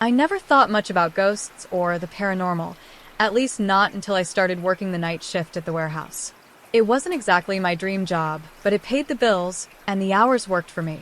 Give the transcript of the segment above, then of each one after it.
I never thought much about ghosts or the paranormal, at least not until I started working the night shift at the warehouse. It wasn't exactly my dream job, but it paid the bills, and the hours worked for me.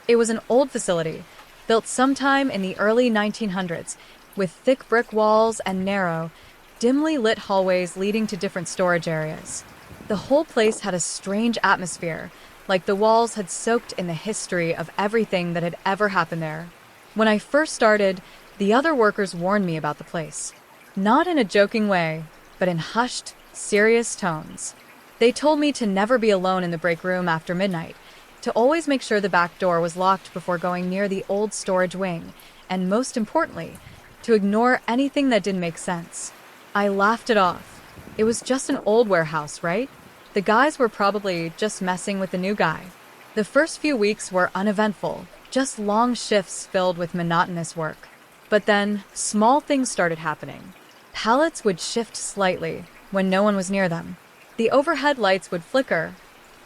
It was an old facility, built sometime in the early 1900s, with thick brick walls and narrow, dimly lit hallways leading to different storage areas. The whole place had a strange atmosphere, like the walls had soaked in the history of everything that had ever happened there. When I first started, the other workers warned me about the place. Not in a joking way, but in hushed, serious tones. They told me to never be alone in the break room after midnight, to always make sure the back door was locked before going near the old storage wing, and most importantly, to ignore anything that didn't make sense. I laughed it off. It was just an old warehouse, right? The guys were probably just messing with the new guy. The first few weeks were uneventful, just long shifts filled with monotonous work. But then, small things started happening. Pallets would shift slightly when no one was near them. The overhead lights would flicker,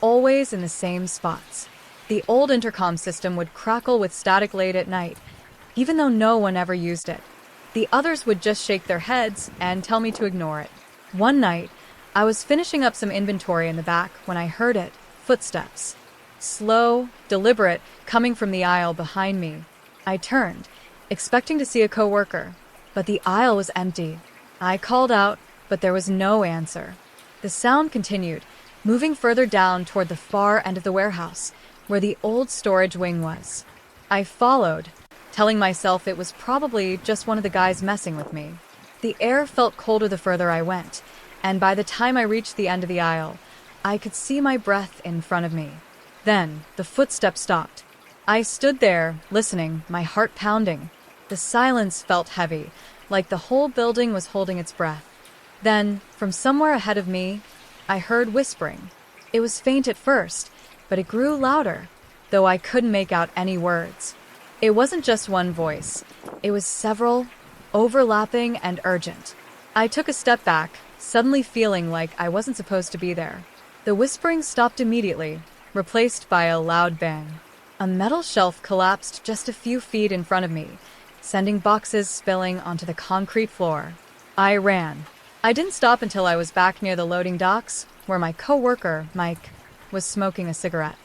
always in the same spots. The old intercom system would crackle with static late at night, even though no one ever used it. The others would just shake their heads and tell me to ignore it. One night, I was finishing up some inventory in the back when I heard it, footsteps. Slow, deliberate, coming from the aisle behind me. I turned, expecting to see a coworker, but the aisle was empty. I called out, but there was no answer. The sound continued, moving further down toward the far end of the warehouse, where the old storage wing was. I followed, telling myself it was probably just one of the guys messing with me. The air felt colder the further I went, and by the time I reached the end of the aisle, I could see my breath in front of me. Then, the footsteps stopped. I stood there, listening, my heart pounding. The silence felt heavy, like the whole building was holding its breath. Then, from somewhere ahead of me, I heard whispering. It was faint at first, but it grew louder, though I couldn't make out any words. It wasn't just one voice. It was several, overlapping and urgent. I took a step back, suddenly feeling like I wasn't supposed to be there. The whispering stopped immediately, replaced by a loud bang. A metal shelf collapsed just a few feet in front of me, sending boxes spilling onto the concrete floor. I ran. I didn't stop until I was back near the loading docks, where my coworker, Mike, was smoking a cigarette.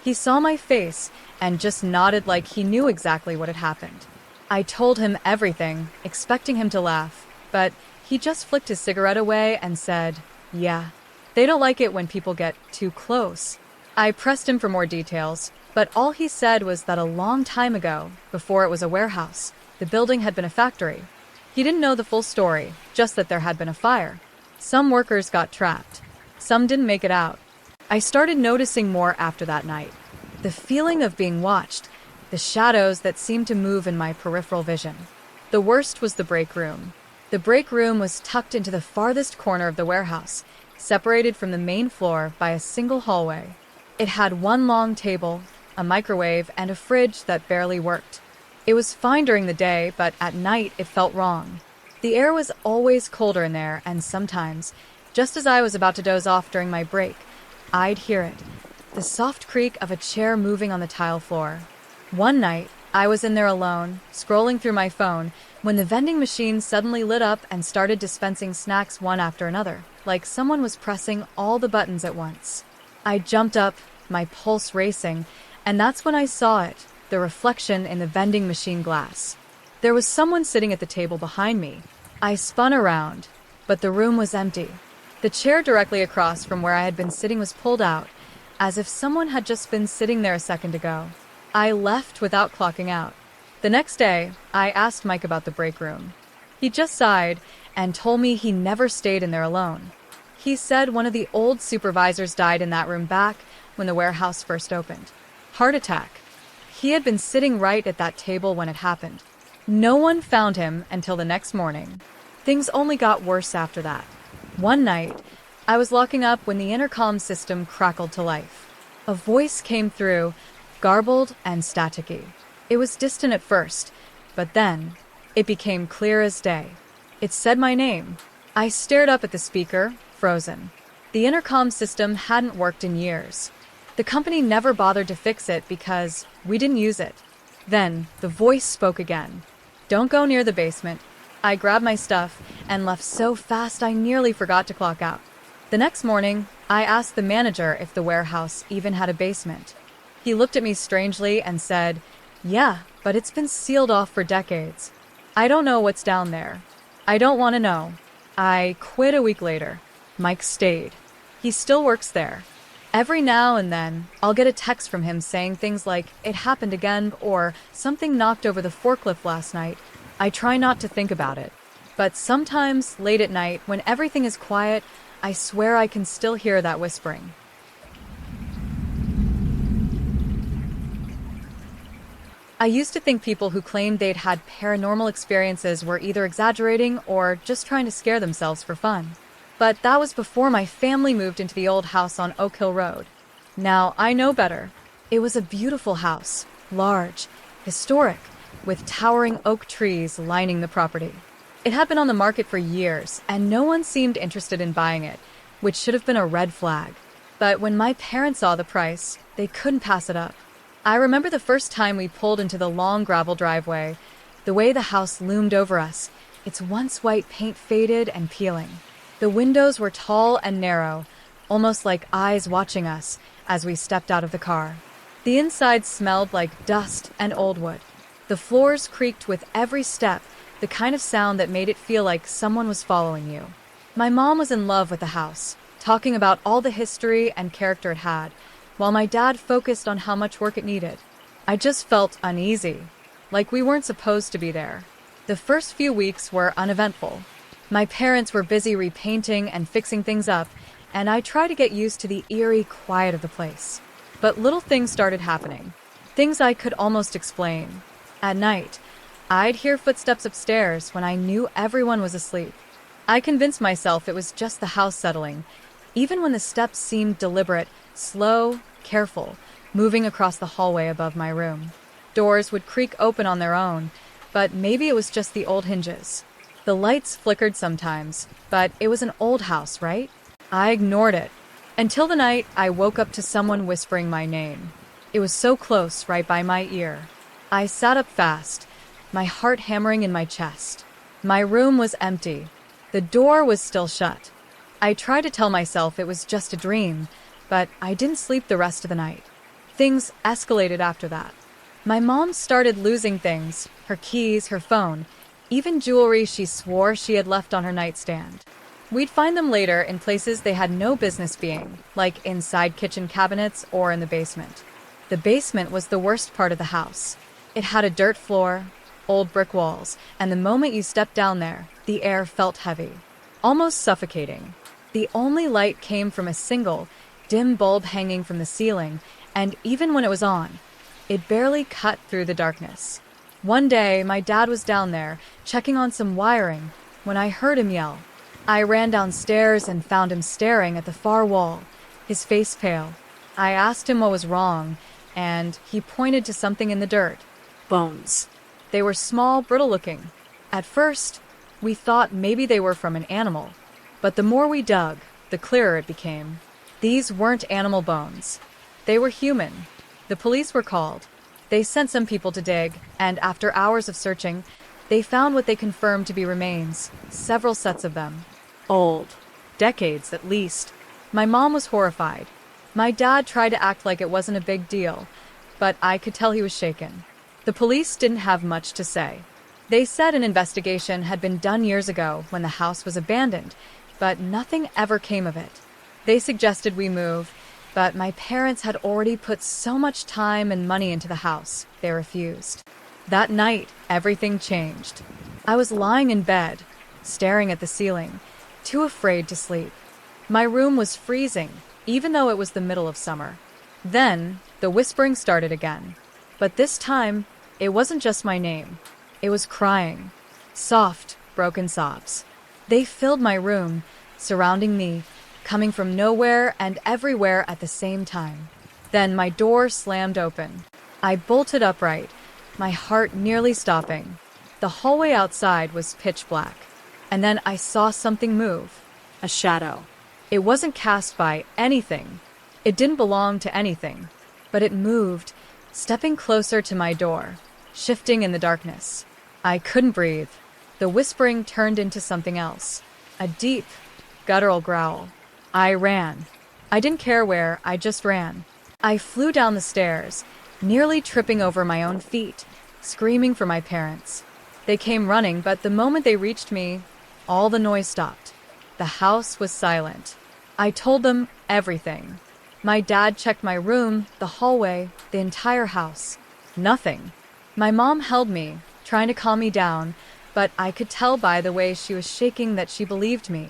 He saw my face and just nodded like he knew exactly what had happened. I told him everything, expecting him to laugh, but he just flicked his cigarette away and said, "Yeah, they don't like it when people get too close." I pressed him for more details, but all he said was that a long time ago, before it was a warehouse, the building had been a factory. He didn't know the full story, just that there had been a fire. Some workers got trapped. Some didn't make it out. I started noticing more after that night. The feeling of being watched, the shadows that seemed to move in my peripheral vision. The worst was the break room. The break room was tucked into the farthest corner of the warehouse, separated from the main floor by a single hallway. It had one long table, a microwave, and a fridge that barely worked. It was fine during the day, but at night it felt wrong. The air was always colder in there, and sometimes, just as I was about to doze off during my break, I'd hear it, the soft creak of a chair moving on the tile floor. One night, I was in there alone, scrolling through my phone, when the vending machine suddenly lit up and started dispensing snacks one after another, like someone was pressing all the buttons at once. I jumped up, my pulse racing, and that's when I saw it, the reflection in the vending machine glass. There was someone sitting at the table behind me. I spun around, but the room was empty. The chair directly across from where I had been sitting was pulled out, as if someone had just been sitting there a second ago. I left without clocking out. The next day, I asked Mike about the break room. He just sighed and told me he never stayed in there alone. He said one of the old supervisors died in that room back when the warehouse first opened. Heart attack. He had been sitting right at that table when it happened. No one found him until the next morning. Things only got worse after that. One night, I was locking up when the intercom system crackled to life. A voice came through, garbled and staticky. It was distant at first, but then it became clear as day. It said my name. I stared up at the speaker, frozen. The intercom system hadn't worked in years. The company never bothered to fix it because we didn't use it. Then the voice spoke again. Don't go near the basement. I grabbed my stuff and left so fast I nearly forgot to clock out. The next morning, I asked the manager if the warehouse even had a basement. He looked at me strangely and said, "Yeah, but it's been sealed off for decades. I don't know what's down there. I don't want to know." I quit a week later. Mike stayed. He still works there. Every now and then, I'll get a text from him saying things like, "It happened again," or "Something knocked over the forklift last night." I try not to think about it. But sometimes, late at night, when everything is quiet, I swear I can still hear that whispering. I used to think people who claimed they'd had paranormal experiences were either exaggerating or just trying to scare themselves for fun. But that was before my family moved into the old house on Oak Hill Road. Now I know better. It was a beautiful house, large, historic, with towering oak trees lining the property. It had been on the market for years, and no one seemed interested in buying it, which should have been a red flag. But when my parents saw the price, they couldn't pass it up. I remember the first time we pulled into the long gravel driveway, the way the house loomed over us, its once white paint faded and peeling. The windows were tall and narrow, almost like eyes watching us as we stepped out of the car. The inside smelled like dust and old wood. The floors creaked with every step, the kind of sound that made it feel like someone was following you. My mom was in love with the house, talking about all the history and character it had, while my dad focused on how much work it needed. I just felt uneasy, like we weren't supposed to be there. The first few weeks were uneventful. My parents were busy repainting and fixing things up, and I tried to get used to the eerie quiet of the place. But little things started happening, things I could almost explain. At night, I'd hear footsteps upstairs when I knew everyone was asleep. I convinced myself it was just the house settling, even when the steps seemed deliberate, slow, careful, moving across the hallway above my room. Doors would creak open on their own, but maybe it was just the old hinges. The lights flickered sometimes, but it was an old house, right? I ignored it, until the night I woke up to someone whispering my name. It was so close, right by my ear. I sat up fast, my heart hammering in my chest. My room was empty. The door was still shut. I tried to tell myself it was just a dream, but I didn't sleep the rest of the night. Things escalated after that. My mom started losing things, her keys, her phone, even jewelry she swore she had left on her nightstand. We'd find them later in places they had no business being, like inside kitchen cabinets or in the basement. The basement was the worst part of the house. It had a dirt floor, old brick walls, and the moment you stepped down there, the air felt heavy, almost suffocating. The only light came from a single, dim bulb hanging from the ceiling, and even when it was on, it barely cut through the darkness. One day, my dad was down there, checking on some wiring, when I heard him yell. I ran downstairs and found him staring at the far wall, his face pale. I asked him what was wrong, and he pointed to something in the dirt. Bones. They were small, brittle-looking. At first, we thought maybe they were from an animal, but the more we dug, the clearer it became. These weren't animal bones. They were human. The police were called. They sent some people to dig, and after hours of searching, they found what they confirmed to be remains, several sets of them. Old. Decades, at least. My mom was horrified. My dad tried to act like it wasn't a big deal, but I could tell he was shaken. The police didn't have much to say. They said an investigation had been done years ago when the house was abandoned, but nothing ever came of it. They suggested we move, but my parents had already put so much time and money into the house, they refused. That night, everything changed. I was lying in bed, staring at the ceiling, too afraid to sleep. My room was freezing, even though it was the middle of summer. Then, the whispering started again. But this time, it wasn't just my name. It was crying. Soft, broken sobs. They filled my room, surrounding me, coming from nowhere and everywhere at the same time. Then my door slammed open. I bolted upright, my heart nearly stopping. The hallway outside was pitch black. And then I saw something move. A shadow. It wasn't cast by anything. It didn't belong to anything. But it moved, stepping closer to my door, shifting in the darkness. I couldn't breathe. The whispering turned into something else. A deep, guttural growl. I ran. I didn't care where, I just ran. I flew down the stairs, nearly tripping over my own feet, screaming for my parents. They came running, but the moment they reached me, all the noise stopped. The house was silent. I told them everything. My dad checked my room, the hallway, the entire house. Nothing. My mom held me, trying to calm me down, but I could tell by the way she was shaking that she believed me.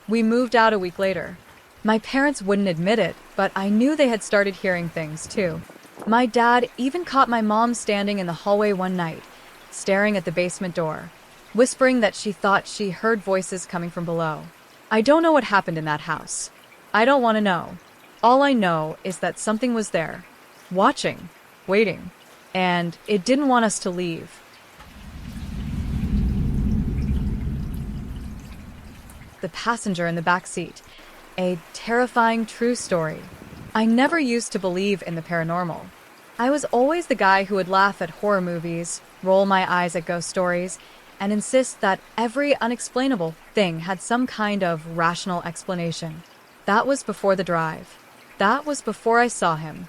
We moved out a week later. My parents wouldn't admit it, but I knew they had started hearing things too. My dad even caught my mom standing in the hallway one night, staring at the basement door, whispering that she thought she heard voices coming from below. I don't know what happened in that house. I don't want to know. All I know is that something was there, watching, waiting, and it didn't want us to leave. The passenger in the back seat. A terrifying true story. I never used to believe in the paranormal. I was always the guy who would laugh at horror movies, roll my eyes at ghost stories, and insist that every unexplainable thing had some kind of rational explanation. That was before the drive. That was before I saw him.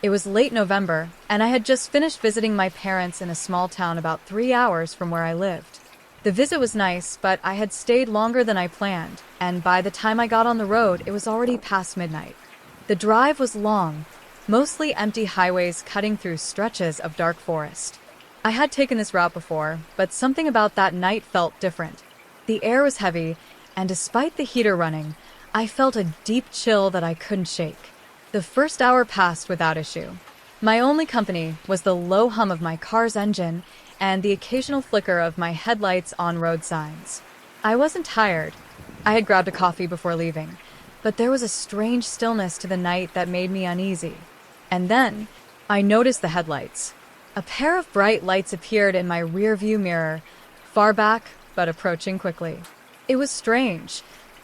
It was late November, and I had just finished visiting my parents in a small town about 3 hours from where I lived. The visit was nice, but I had stayed longer than I planned, and by the time I got on the road, it was already past midnight. The drive was long, mostly empty highways cutting through stretches of dark forest. I had taken this route before, but something about that night felt different. The air was heavy, and despite the heater running, I felt a deep chill that I couldn't shake. The first hour passed without issue. My only company was the low hum of my car's engine and the occasional flicker of my headlights on road signs. I wasn't tired. I had grabbed a coffee before leaving, but there was a strange stillness to the night that made me uneasy. And then, I noticed the headlights. A pair of bright lights appeared in my rearview mirror, far back, but approaching quickly. It was strange.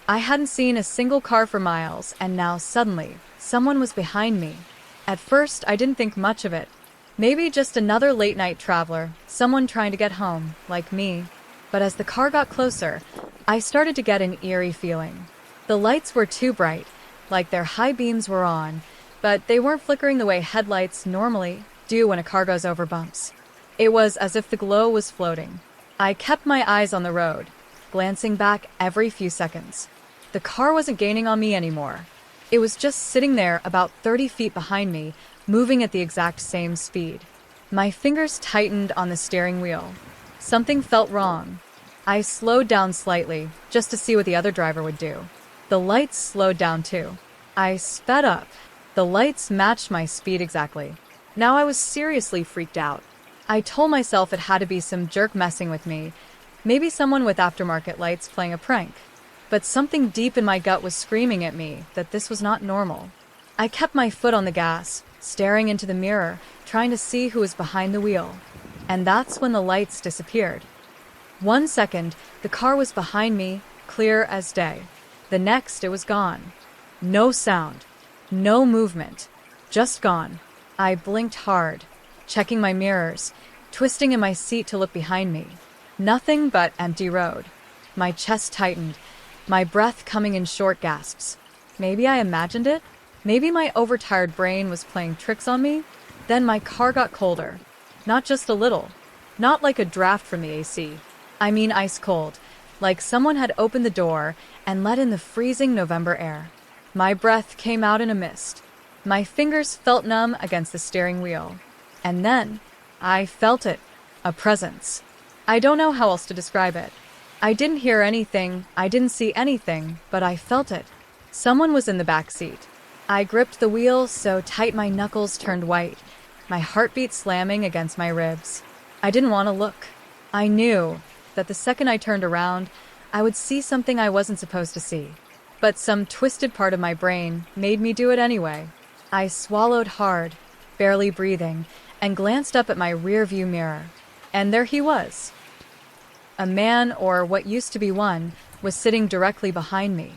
I hadn't seen a single car for miles, and now suddenly, someone was behind me. At first, I didn't think much of it. Maybe just another late-night traveler, someone trying to get home, like me. But as the car got closer, I started to get an eerie feeling. The lights were too bright, like their high beams were on, but they weren't flickering the way headlights normally do when a car goes over bumps. It was as if the glow was floating. I kept my eyes on the road, glancing back every few seconds. The car wasn't gaining on me anymore. It was just sitting there about 30 feet behind me, moving at the exact same speed. My fingers tightened on the steering wheel. Something felt wrong. I slowed down slightly, just to see what the other driver would do. The lights slowed down too. I sped up. The lights matched my speed exactly. Now I was seriously freaked out. I told myself it had to be some jerk messing with me, maybe someone with aftermarket lights playing a prank. But something deep in my gut was screaming at me that this was not normal. I kept my foot on the gas, staring into the mirror, trying to see who was behind the wheel. And that's when the lights disappeared. 1 second, the car was behind me, clear as day. The next, it was gone. No sound. No movement. Just gone. I blinked hard, checking my mirrors, twisting in my seat to look behind me. Nothing but empty road. My chest tightened, my breath coming in short gasps. Maybe I imagined it? Maybe my overtired brain was playing tricks on me? Then my car got colder. Not just a little. Not like a draft from the AC. I mean ice cold. Like someone had opened the door and let in the freezing November air. My breath came out in a mist. My fingers felt numb against the steering wheel. And then, I felt it. A presence. I don't know how else to describe it. I didn't hear anything, I didn't see anything, but I felt it. Someone was in the back seat. I gripped the wheel so tight my knuckles turned white, my heartbeat slamming against my ribs. I didn't want to look. I knew that the second I turned around, I would see something I wasn't supposed to see. But some twisted part of my brain made me do it anyway. I swallowed hard, barely breathing, and glanced up at my rearview mirror. And there he was. A man, or what used to be one, was sitting directly behind me.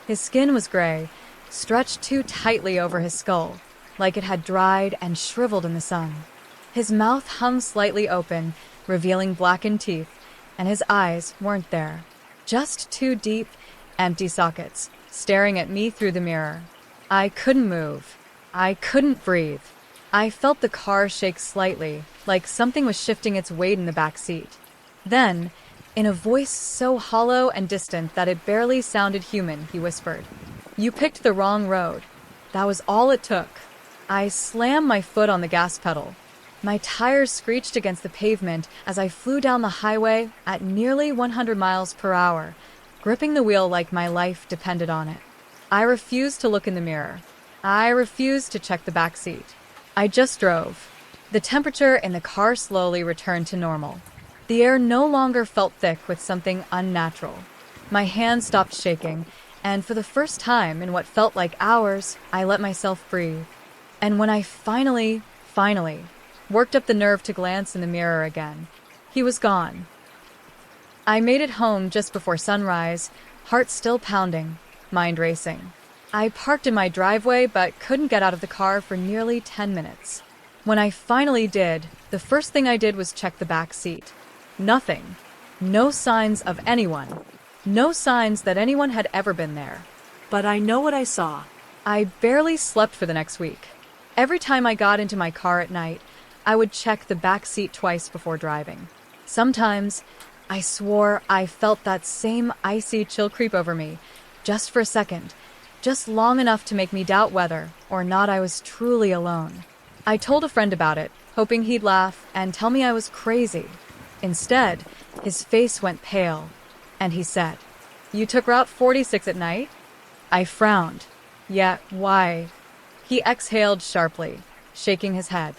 His skin was gray, stretched too tightly over his skull, like it had dried and shriveled in the sun. His mouth hung slightly open, revealing blackened teeth, and his eyes weren't there. Just two deep, empty sockets, staring at me through the mirror. I couldn't move. I couldn't breathe. I felt the car shake slightly, like something was shifting its weight in the back seat. Then, in a voice so hollow and distant that it barely sounded human, he whispered, "You picked the wrong road." That was all it took. I slammed my foot on the gas pedal. My tires screeched against the pavement as I flew down the highway at nearly 100 miles per hour, gripping the wheel like my life depended on it. I refused to look in the mirror. I refused to check the back seat. I just drove. The temperature in the car slowly returned to normal. The air no longer felt thick with something unnatural. My hands stopped shaking, and for the first time in what felt like hours, I let myself breathe. And when I finally worked up the nerve to glance in the mirror again, he was gone. I made it home just before sunrise, heart still pounding, mind racing. I parked in my driveway but couldn't get out of the car for nearly 10 minutes. When I finally did, the first thing I did was check the back seat. Nothing. No signs of anyone. No signs that anyone had ever been there. But I know what I saw. I barely slept for the next week. Every time I got into my car at night, I would check the back seat twice before driving. Sometimes, I swore I felt that same icy chill creep over me, just for a second, just long enough to make me doubt whether or not I was truly alone. I told a friend about it, hoping he'd laugh and tell me I was crazy. Instead, his face went pale, and he said, "You took Route 46 at night?" I frowned. "Yeah, why?" He exhaled sharply, shaking his head.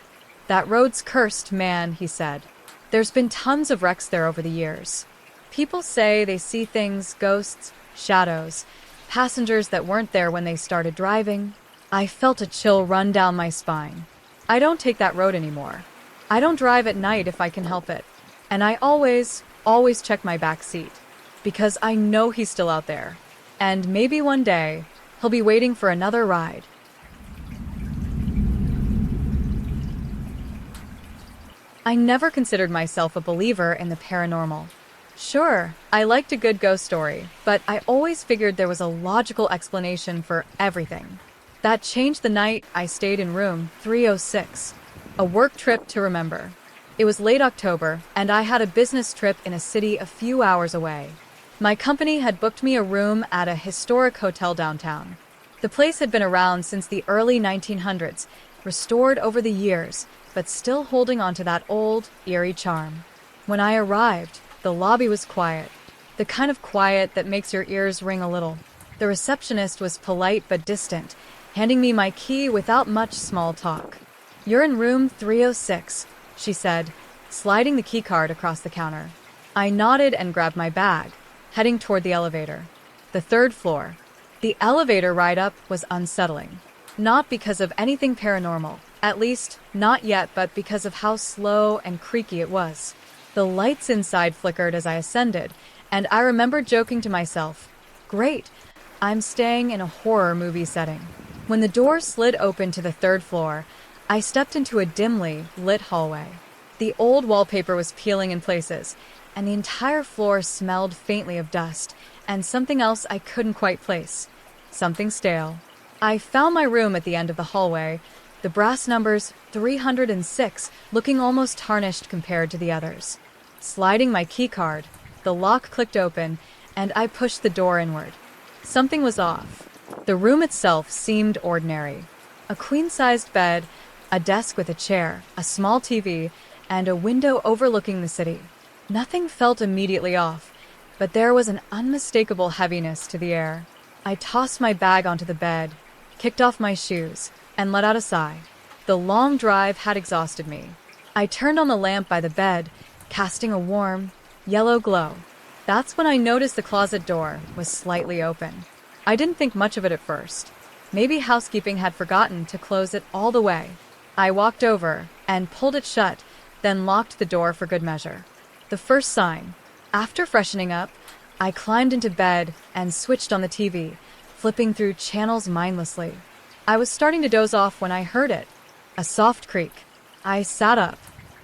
"That road's cursed, man," he said. "There's been tons of wrecks there over the years. People say they see things, ghosts, shadows, passengers that weren't there when they started driving." I felt a chill run down my spine. I don't take that road anymore. I don't drive at night if I can help it. And I always check my back seat. Because I know he's still out there. And maybe one day, he'll be waiting for another ride. I never considered myself a believer in the paranormal. Sure, I liked a good ghost story, but I always figured there was a logical explanation for everything. That changed the night I stayed in room 306, a work trip to remember. It was late October, and I had a business trip in a city a few hours away. My company had booked me a room at a historic hotel downtown. The place had been around since the early 1900s, restored over the years, but still holding on to that old, eerie charm. When I arrived, the lobby was quiet. The kind of quiet that makes your ears ring a little. The receptionist was polite but distant, handing me my key without much small talk. "You're in room 306, she said, sliding the keycard across the counter. I nodded and grabbed my bag, heading toward the elevator. The third floor. The elevator ride up was unsettling. Not because of anything paranormal, at least not yet, but because of how slow and creaky it was. The lights inside flickered as I ascended, and I remembered joking to myself, "Great, I'm staying in a horror movie setting." When the door slid open to the third floor, I stepped into a dimly lit hallway. The old wallpaper was peeling in places, and the entire floor smelled faintly of dust and something else I couldn't quite place. Something stale. I found my room at the end of the hallway, the brass numbers 306 looking almost tarnished compared to the others. Sliding my keycard, the lock clicked open, and I pushed the door inward. Something was off. The room itself seemed ordinary. A queen-sized bed, a desk with a chair, a small TV, and a window overlooking the city. Nothing felt immediately off, but there was an unmistakable heaviness to the air. I tossed my bag onto the bed, kicked off my shoes, and let out a sigh. The long drive had exhausted me. I turned on the lamp by the bed, casting a warm, yellow glow. That's when I noticed the closet door was slightly open. I didn't think much of it at first. Maybe housekeeping had forgotten to close it all the way. I walked over and pulled it shut, then locked the door for good measure. The first sign. After freshening up, I climbed into bed and switched on the TV, flipping through channels mindlessly. I was starting to doze off when I heard it. A soft creak. I sat up.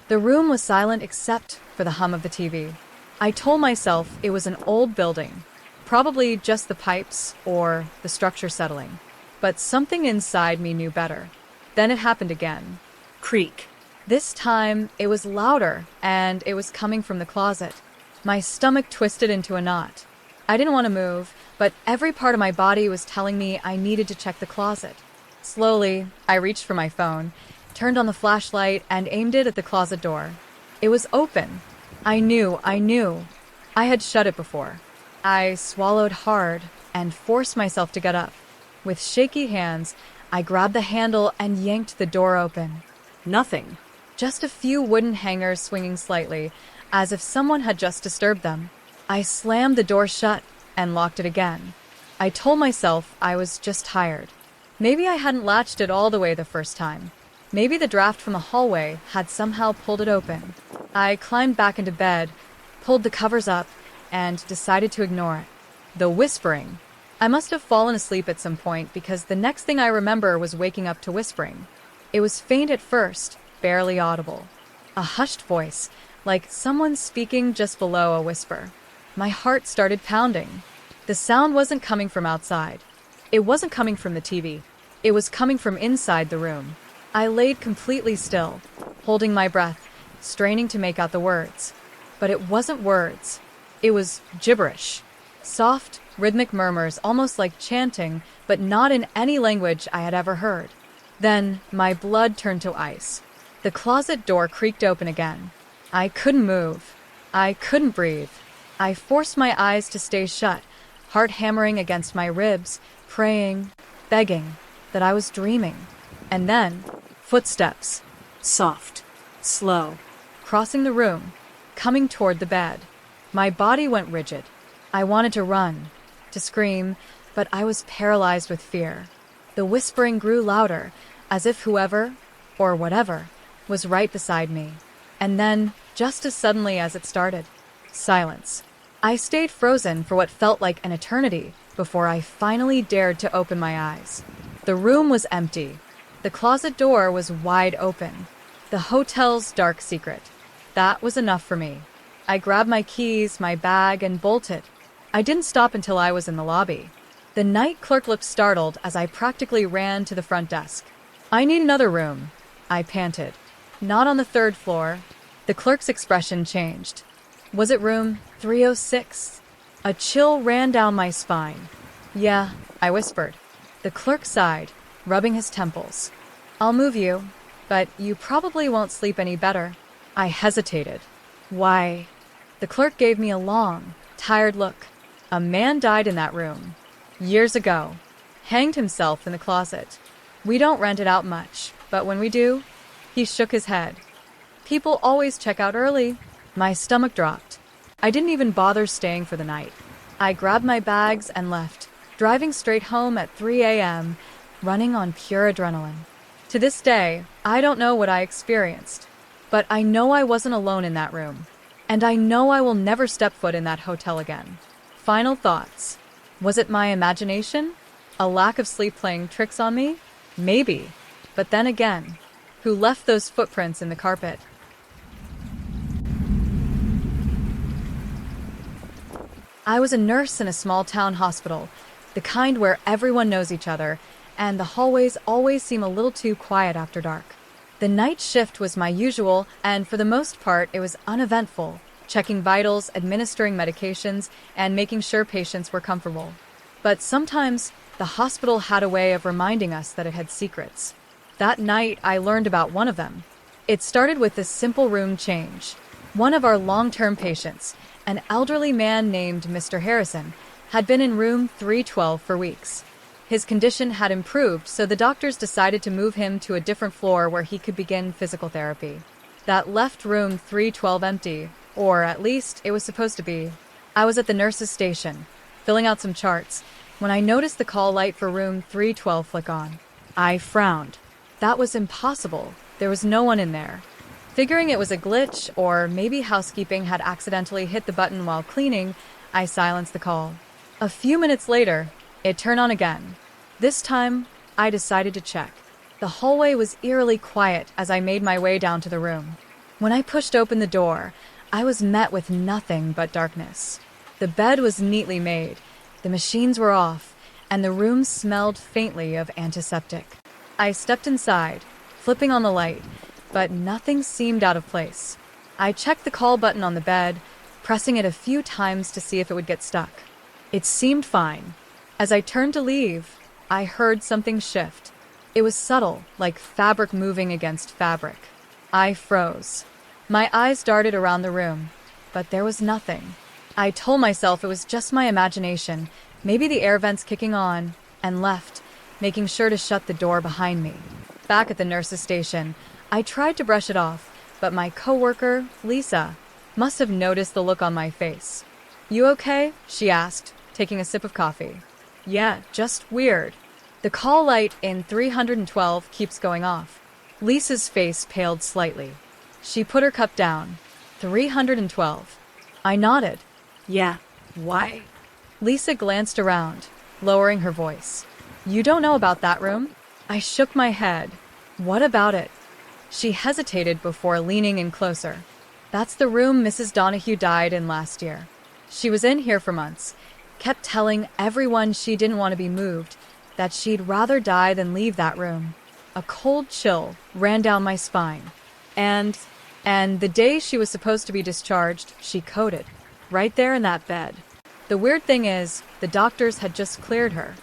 The room was silent except for the hum of the TV. I told myself it was an old building, probably just the pipes or the structure settling. But something inside me knew better. Then it happened again. Creak. This time, it was louder, and it was coming from the closet. My stomach twisted into a knot. I didn't want to move, but every part of my body was telling me I needed to check the closet. Slowly, I reached for my phone, turned on the flashlight, and aimed it at the closet door. It was open. I knew. I had shut it before. I swallowed hard and forced myself to get up. With shaky hands, I grabbed the handle and yanked the door open. Nothing. Just a few wooden hangers swinging slightly, as if someone had just disturbed them. I slammed the door shut and locked it again. I told myself I was just tired. Maybe I hadn't latched it all the way the first time. Maybe the draft from the hallway had somehow pulled it open. I climbed back into bed, pulled the covers up, and decided to ignore it. The whispering. I must have fallen asleep at some point because the next thing I remember was waking up to whispering. It was faint at first, barely audible. A hushed voice, like someone speaking just below a whisper. My heart started pounding. The sound wasn't coming from outside. It wasn't coming from the TV. It was coming from inside the room. I laid completely still, holding my breath, straining to make out the words. But it wasn't words. It was gibberish. Soft, rhythmic murmurs, almost like chanting, but not in any language I had ever heard. Then my blood turned to ice. The closet door creaked open again. I couldn't move. I couldn't breathe. I forced my eyes to stay shut, heart hammering against my ribs, praying, begging that I was dreaming. And then, footsteps. Soft. Slow. Crossing the room, coming toward the bed. My body went rigid. I wanted to run, to scream, but I was paralyzed with fear. The whispering grew louder, as if whoever, or whatever, was right beside me. And then, just as suddenly as it started, silence. I stayed frozen for what felt like an eternity before I finally dared to open my eyes. The room was empty. The closet door was wide open. The hotel's dark secret. That was enough for me. I grabbed my keys, my bag, and bolted. I didn't stop until I was in the lobby. The night clerk looked startled as I practically ran to the front desk. "I need another room," I panted. "Not on the third floor." The clerk's expression changed. "Was it room 306? A chill ran down my spine. "Yeah," I whispered. The clerk sighed, rubbing his temples. "I'll move you, but you probably won't sleep any better." I hesitated. "Why?" The clerk gave me a long, tired look. "A man died in that room. Years ago. Hanged himself in the closet. We don't rent it out much, but when we do..." He shook his head. "People always check out early." My stomach dropped. I didn't even bother staying for the night. I grabbed my bags and left, driving straight home at 3 a.m., running on pure adrenaline. To this day, I don't know what I experienced, but I know I wasn't alone in that room. And I know I will never step foot in that hotel again. Final thoughts. Was it my imagination? A lack of sleep playing tricks on me? Maybe. But then again, who left those footprints in the carpet? I was a nurse in a small town hospital, the kind where everyone knows each other, and the hallways always seem a little too quiet after dark. The night shift was my usual, and for the most part it was uneventful, checking vitals, administering medications, and making sure patients were comfortable. But sometimes, the hospital had a way of reminding us that it had secrets. That night, I learned about one of them. It started with this simple room change. One of our long-term patients, an elderly man named Mr. Harrison, had been in room 312 for weeks. His condition had improved, so the doctors decided to move him to a different floor where he could begin physical therapy. That left room 312 empty, or at least it was supposed to be. I was at the nurse's station, filling out some charts, when I noticed the call light for room 312 flick on. I frowned. That was impossible. There was no one in there. Figuring it was a glitch, or maybe housekeeping had accidentally hit the button while cleaning, I silenced the call. A few minutes later, it turned on again. This time, I decided to check. The hallway was eerily quiet as I made my way down to the room. When I pushed open the door, I was met with nothing but darkness. The bed was neatly made, the machines were off, and the room smelled faintly of antiseptic. I stepped inside, flipping on the light, but nothing seemed out of place. I checked the call button on the bed, pressing it a few times to see if it would get stuck. It seemed fine. As I turned to leave, I heard something shift. It was subtle, like fabric moving against fabric. I froze. My eyes darted around the room, but there was nothing. I told myself it was just my imagination, maybe the air vents kicking on, and left, making sure to shut the door behind me. Back at the nurse's station, I tried to brush it off, but my coworker, Lisa, must have noticed the look on my face. "You okay?" she asked, taking a sip of coffee. "Yeah, just weird. The call light in 312 keeps going off." Lisa's face paled slightly. She put her cup down. 312. I nodded. Yeah. Why? Lisa glanced around, lowering her voice. "You don't know about that room?" I shook my head. "What about it?" She hesitated before leaning in closer. "That's the room Mrs. Donahue died in last year. She was in here for months, kept telling everyone she didn't want to be moved, that she'd rather die than leave that room." A cold chill ran down my spine. And the day she was supposed to be discharged, she coded, right there in that bed. The weird thing is, the doctors had just cleared her.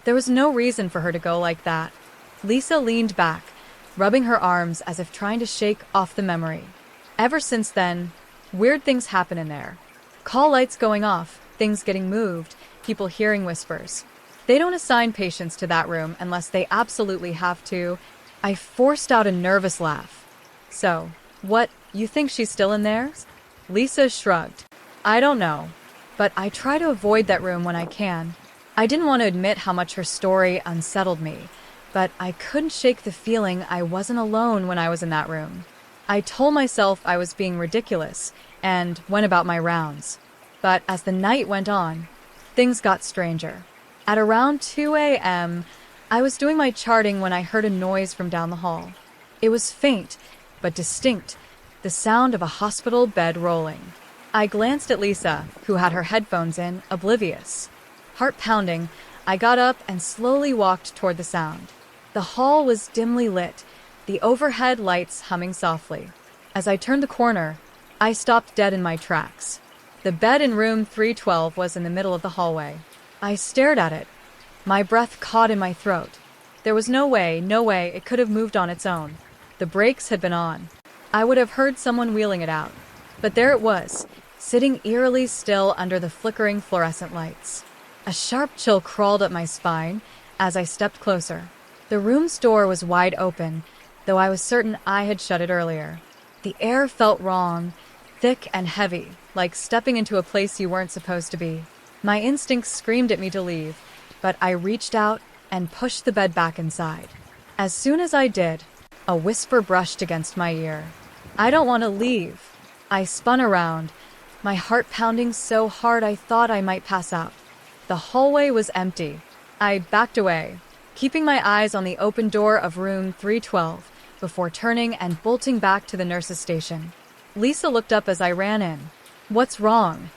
There was no reason for her to go like that. Lisa leaned back, rubbing her arms as if trying to shake off the memory. Ever since then, weird things happen in there. Call lights going off, things getting moved, people hearing whispers. They don't assign patients to that room unless they absolutely have to. I forced out a nervous laugh. "So, what, you think she's still in there?" Lisa shrugged. "I don't know, but I try to avoid that room when I can." I didn't want to admit how much her story unsettled me, but I couldn't shake the feeling I wasn't alone when I was in that room. I told myself I was being ridiculous and went about my rounds. But as the night went on, things got stranger. At around 2 a.m., I was doing my charting when I heard a noise from down the hall. It was faint, but distinct, the sound of a hospital bed rolling. I glanced at Lisa, who had her headphones in, oblivious. Heart pounding, I got up and slowly walked toward the sound. The hall was dimly lit, the overhead lights humming softly. As I turned the corner, I stopped dead in my tracks. The bed in room 312 was in the middle of the hallway. I stared at it, my breath caught in my throat. There was no way it could have moved on its own. The brakes had been on. I would have heard someone wheeling it out. But there it was, sitting eerily still under the flickering fluorescent lights. A sharp chill crawled up my spine as I stepped closer. The room's door was wide open, though I was certain I had shut it earlier. The air felt wrong, thick and heavy, like stepping into a place you weren't supposed to be. My instincts screamed at me to leave, but I reached out and pushed the bed back inside. As soon as I did, a whisper brushed against my ear. "I don't want to leave." I spun around, my heart pounding so hard I thought I might pass out. The hallway was empty. I backed away, keeping my eyes on the open door of room 312 before turning and bolting back to the nurse's station. Lisa looked up as I ran in. "What's wrong?"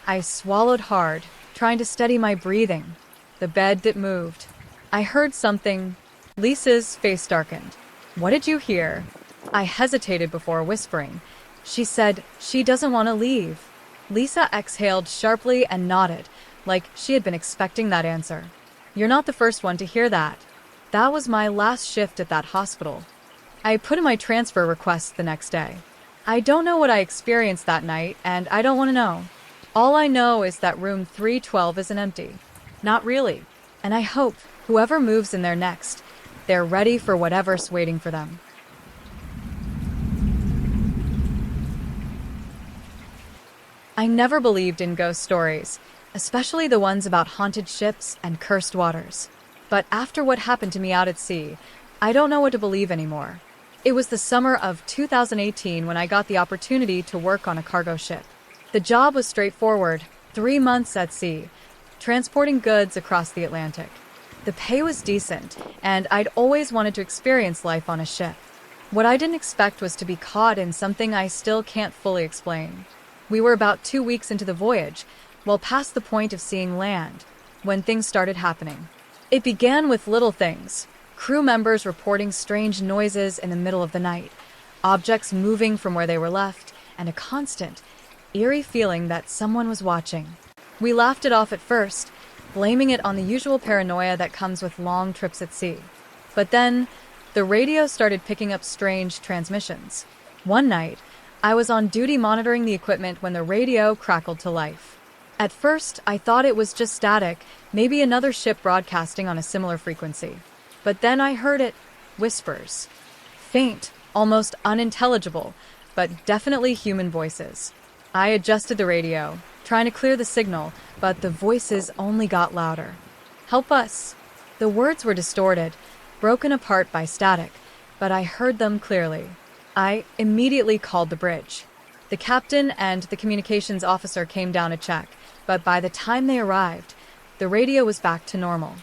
I swallowed hard, trying to steady my breathing. The bed that moved. I heard something. Lisa's face darkened. "What did you hear?" I hesitated before whispering. She said she doesn't want to leave. Lisa exhaled sharply and nodded, like she had been expecting that answer. "You're not the first one to hear that. That was my last shift at that hospital." I put in my transfer request the next day. I don't know what I experienced that night, and I don't want to know. All I know is that room 312 isn't empty. Not really. And I hope whoever moves in there next, they're ready for whatever's waiting for them. I never believed in ghost stories, especially the ones about haunted ships and cursed waters. But after what happened to me out at sea, I don't know what to believe anymore. It was the summer of 2018 when I got the opportunity to work on a cargo ship. The job was straightforward, 3 months at sea, transporting goods across the Atlantic. The pay was decent, and I'd always wanted to experience life on a ship. What I didn't expect was to be caught in something I still can't fully explain. We were about 2 weeks into the voyage, well past the point of seeing land, when things started happening. It began with little things. Crew members reporting strange noises in the middle of the night, objects moving from where they were left, and a constant, eerie feeling that someone was watching. We laughed it off at first, blaming it on the usual paranoia that comes with long trips at sea. But then, the radio started picking up strange transmissions. One night, I was on duty monitoring the equipment when the radio crackled to life. At first, I thought it was just static, maybe another ship broadcasting on a similar frequency. But then I heard it, whispers. Faint, almost unintelligible, but definitely human voices. I adjusted the radio, trying to clear the signal, but the voices only got louder. Help us! The words were distorted, broken apart by static, but I heard them clearly. I immediately called the bridge. The captain and the communications officer came down to check, but by the time they arrived, the radio was back to normal.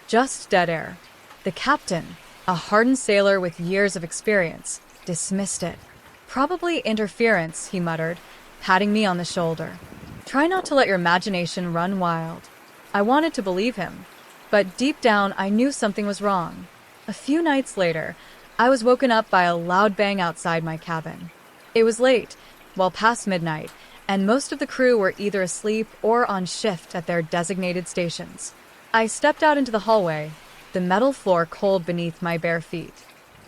Just dead air. The captain, a hardened sailor with years of experience, dismissed it. Probably interference, he muttered, patting me on the shoulder. Try not to let your imagination run wild. I wanted to believe him, but deep down I knew something was wrong. A few nights later, I was woken up by a loud bang outside my cabin. It was late, well past midnight, and most of the crew were either asleep or on shift at their designated stations. I stepped out into the hallway, the metal floor cold beneath my bare feet.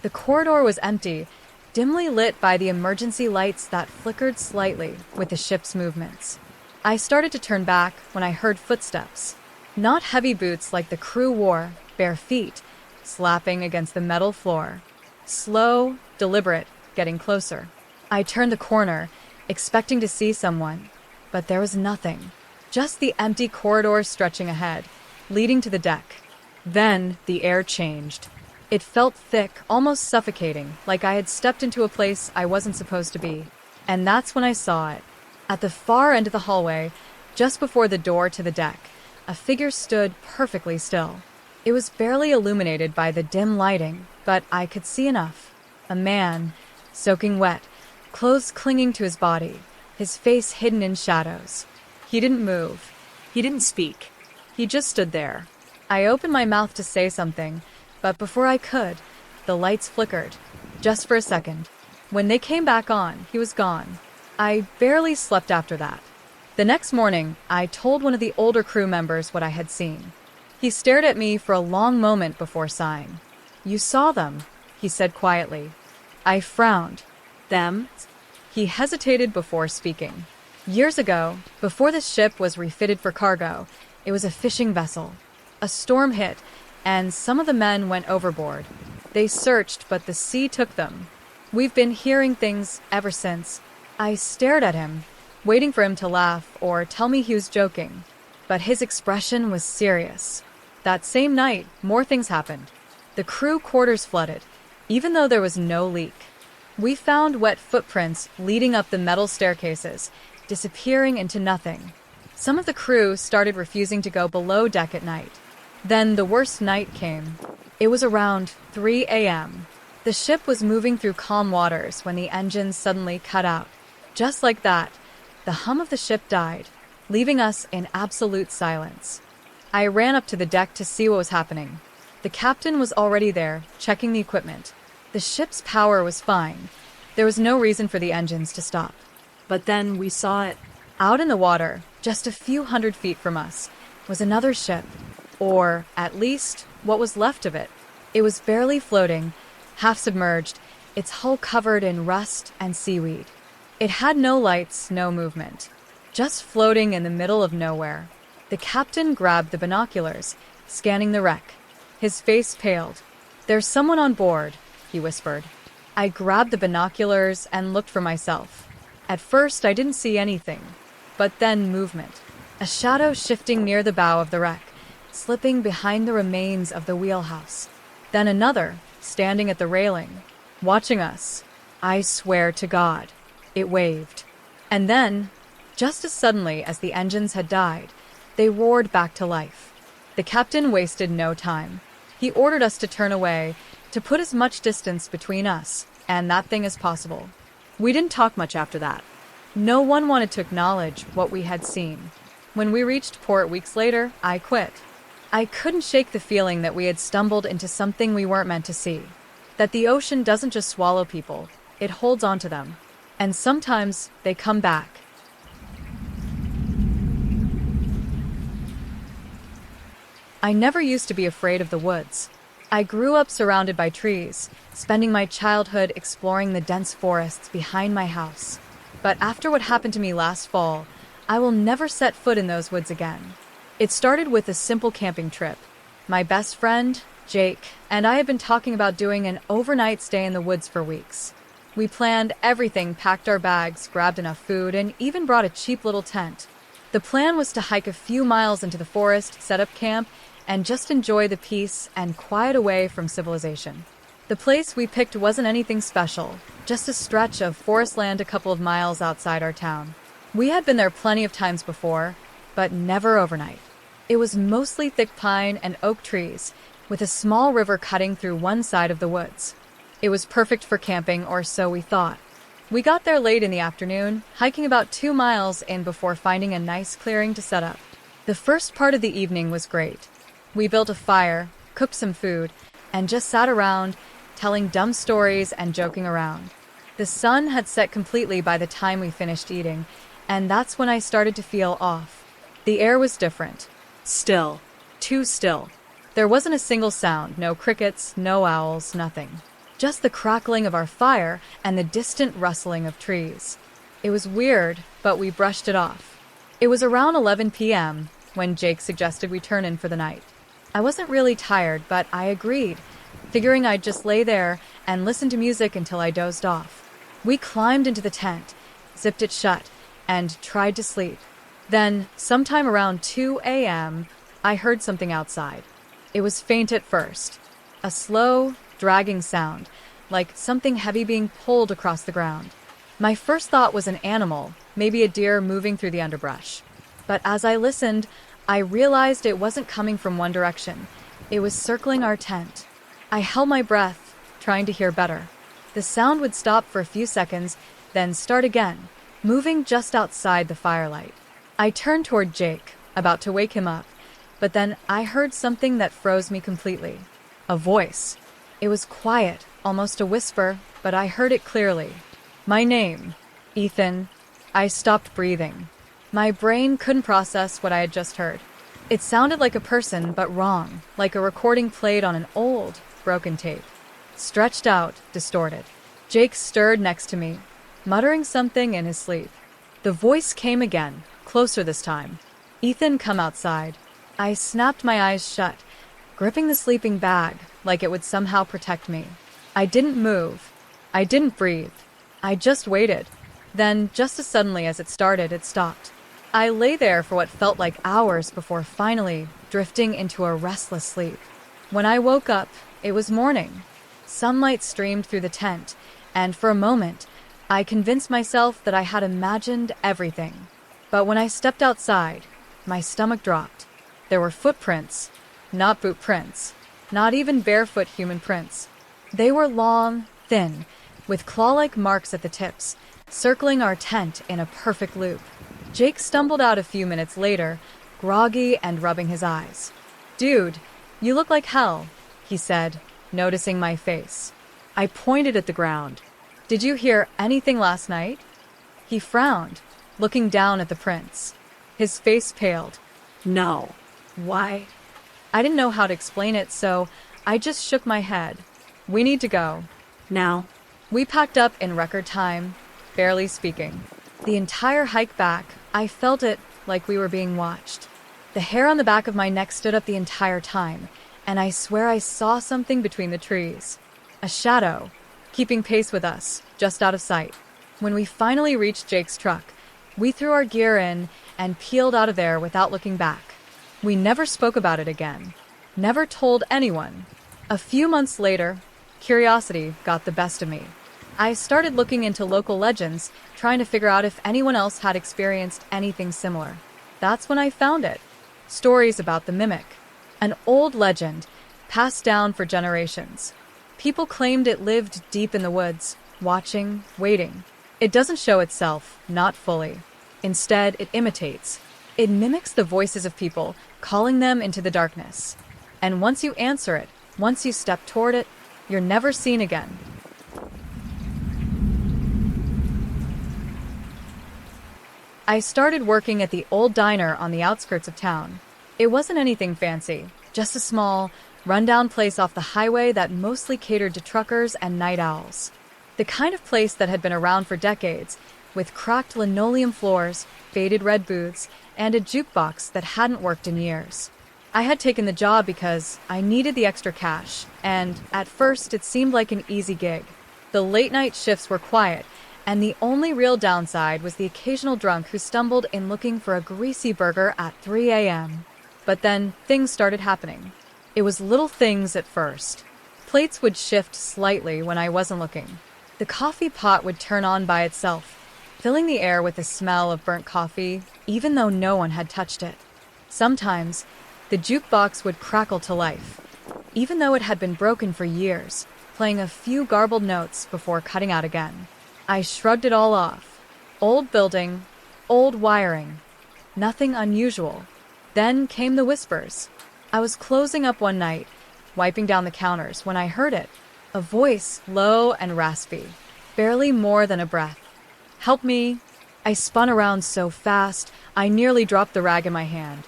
The corridor was empty, dimly lit by the emergency lights that flickered slightly with the ship's movements. I started to turn back when I heard footsteps. Not heavy boots like the crew wore, bare feet, slapping against the metal floor. Slow, deliberate, getting closer. I turned the corner, expecting to see someone, but there was nothing. Just the empty corridor stretching ahead, leading to the deck. Then the air changed. It felt thick, almost suffocating, like I had stepped into a place I wasn't supposed to be. And that's when I saw it. At the far end of the hallway, just before the door to the deck, a figure stood perfectly still. It was barely illuminated by the dim lighting, but I could see enough. A man, soaking wet, clothes clinging to his body, his face hidden in shadows. He didn't move. He didn't speak. He just stood there. I opened my mouth to say something, but before I could, the lights flickered, just for a second. When they came back on, he was gone. I barely slept after that. The next morning, I told one of the older crew members what I had seen. He stared at me for a long moment before sighing. "You saw them," he said quietly. I frowned. Them? He hesitated before speaking. Years ago, before this ship was refitted for cargo, it was a fishing vessel. A storm hit, and some of the men went overboard. They searched, but the sea took them. We've been hearing things ever since. I stared at him, waiting for him to laugh or tell me he was joking. But his expression was serious. That same night, more things happened. The crew quarters flooded, even though there was no leak. We found wet footprints leading up the metal staircases, disappearing into nothing. Some of the crew started refusing to go below deck at night. Then the worst night came. It was around 3 a.m. The ship was moving through calm waters when the engines suddenly cut out. Just like that, the hum of the ship died, leaving us in absolute silence. I ran up to the deck to see what was happening. The captain was already there, checking the equipment. The ship's power was fine. There was no reason for the engines to stop. But then we saw it. Out in the water, just a few hundred feet from us, was another ship. Or, at least, what was left of it. It was barely floating, half submerged, its hull covered in rust and seaweed. It had no lights, no movement. Just floating in the middle of nowhere. The captain grabbed the binoculars, scanning the wreck. His face paled. "There's someone on board," he whispered. I grabbed the binoculars and looked for myself. At first, I didn't see anything. But then movement. A shadow shifting near the bow of the wreck, slipping behind the remains of the wheelhouse. Then another, standing at the railing, watching us. I swear to God, it waved. And then, just as suddenly as the engines had died, they roared back to life. The captain wasted no time. He ordered us to turn away, to put as much distance between us and that thing as possible. We didn't talk much after that. No one wanted to acknowledge what we had seen. When we reached port weeks later, I quit. I couldn't shake the feeling that we had stumbled into something we weren't meant to see. That the ocean doesn't just swallow people, it holds onto them. And sometimes they come back. I never used to be afraid of the woods. I grew up surrounded by trees, spending my childhood exploring the dense forests behind my house. But after what happened to me last fall, I will never set foot in those woods again. It started with a simple camping trip. My best friend, Jake, and I had been talking about doing an overnight stay in the woods for weeks. We planned everything, packed our bags, grabbed enough food, and even brought a cheap little tent. The plan was to hike a few miles into the forest, set up camp, and just enjoy the peace and quiet away from civilization. The place we picked wasn't anything special, just a stretch of forest land a couple of miles outside our town. We had been there plenty of times before, but never overnight. It was mostly thick pine and oak trees, with a small river cutting through one side of the woods. It was perfect for camping, or so we thought. We got there late in the afternoon, hiking about 2 miles in before finding a nice clearing to set up. The first part of the evening was great. We built a fire, cooked some food, and just sat around, telling dumb stories and joking around. The sun had set completely by the time we finished eating, and that's when I started to feel off. The air was different. Still. Too still. There wasn't a single sound, no crickets, no owls, nothing. Just the crackling of our fire and the distant rustling of trees. It was weird, but we brushed it off. It was around 11 p.m. when Jake suggested we turn in for the night. I wasn't really tired, but I agreed, figuring I'd just lay there and listen to music until I dozed off. We climbed into the tent, zipped it shut, and tried to sleep. Then, sometime around 2 a.m., I heard something outside. It was faint at first. A slow, dragging sound, like something heavy being pulled across the ground. My first thought was an animal, maybe a deer moving through the underbrush. But as I listened, I realized it wasn't coming from one direction. It was circling our tent. I held my breath, trying to hear better. The sound would stop for a few seconds, then start again, moving just outside the firelight. I turned toward Jake, about to wake him up, but then I heard something that froze me completely. A voice. It was quiet, almost a whisper, but I heard it clearly. My name, Ethan. I stopped breathing. My brain couldn't process what I had just heard. It sounded like a person, but wrong, like a recording played on an old, broken tape. Stretched out, distorted. Jake stirred next to me, muttering something in his sleep. The voice came again, closer this time. Ethan, come outside. I snapped my eyes shut, gripping the sleeping bag like it would somehow protect me. I didn't move. I didn't breathe. I just waited. Then, just as suddenly as it started, it stopped. I lay there for what felt like hours before finally drifting into a restless sleep. When I woke up, it was morning. Sunlight streamed through the tent, and for a moment, I convinced myself that I had imagined everything. But when I stepped outside, my stomach dropped. There were footprints, not boot prints, not even barefoot human prints. They were long, thin, with claw-like marks at the tips, circling our tent in a perfect loop. Jake stumbled out a few minutes later, groggy and rubbing his eyes. "Dude, you look like hell," he said, noticing my face. I pointed at the ground. "Did you hear anything last night?" He frowned, looking down at the prints. His face paled. No. "Why?" I didn't know how to explain it, so I just shook my head. "We need to go." Now? We packed up in record time, barely speaking. The entire hike back, I felt it like we were being watched. The hair on the back of my neck stood up the entire time, and I swear I saw something between the trees. A shadow, keeping pace with us, just out of sight. When we finally reached Jake's truck, we threw our gear in and peeled out of there without looking back. We never spoke about it again. Never told anyone. A few months later, curiosity got the best of me. I started looking into local legends, trying to figure out if anyone else had experienced anything similar. That's when I found it. Stories about the mimic. An old legend, passed down for generations. People claimed it lived deep in the woods, watching, waiting. It doesn't show itself, not fully. Instead, it imitates. It mimics the voices of people, calling them into the darkness. And once you answer it, once you step toward it, you're never seen again. I started working at the old diner on the outskirts of town. It wasn't anything fancy, just a small, rundown place off the highway that mostly catered to truckers and night owls. The kind of place that had been around for decades, with cracked linoleum floors, faded red booths, and a jukebox that hadn't worked in years. I had taken the job because I needed the extra cash, and at first it seemed like an easy gig. The late-night shifts were quiet, and the only real downside was the occasional drunk who stumbled in looking for a greasy burger at 3 a.m. But then things started happening. It was little things at first. Plates would shift slightly when I wasn't looking. The coffee pot would turn on by itself, filling the air with the smell of burnt coffee, even though no one had touched it. Sometimes, the jukebox would crackle to life, even though it had been broken for years, playing a few garbled notes before cutting out again. I shrugged it all off. Old building, old wiring, nothing unusual. Then came the whispers. I was closing up one night, wiping down the counters, when I heard it. A voice, low and raspy, barely more than a breath. "Help me." I spun around so fast, I nearly dropped the rag in my hand.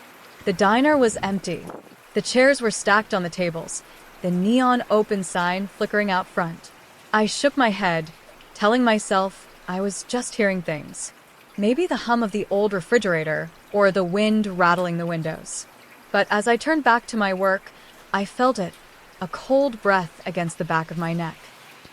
The diner was empty. The chairs were stacked on the tables, the neon open sign flickering out front. I shook my head, telling myself I was just hearing things. Maybe the hum of the old refrigerator or the wind rattling the windows. But as I turned back to my work, I felt it, a cold breath against the back of my neck.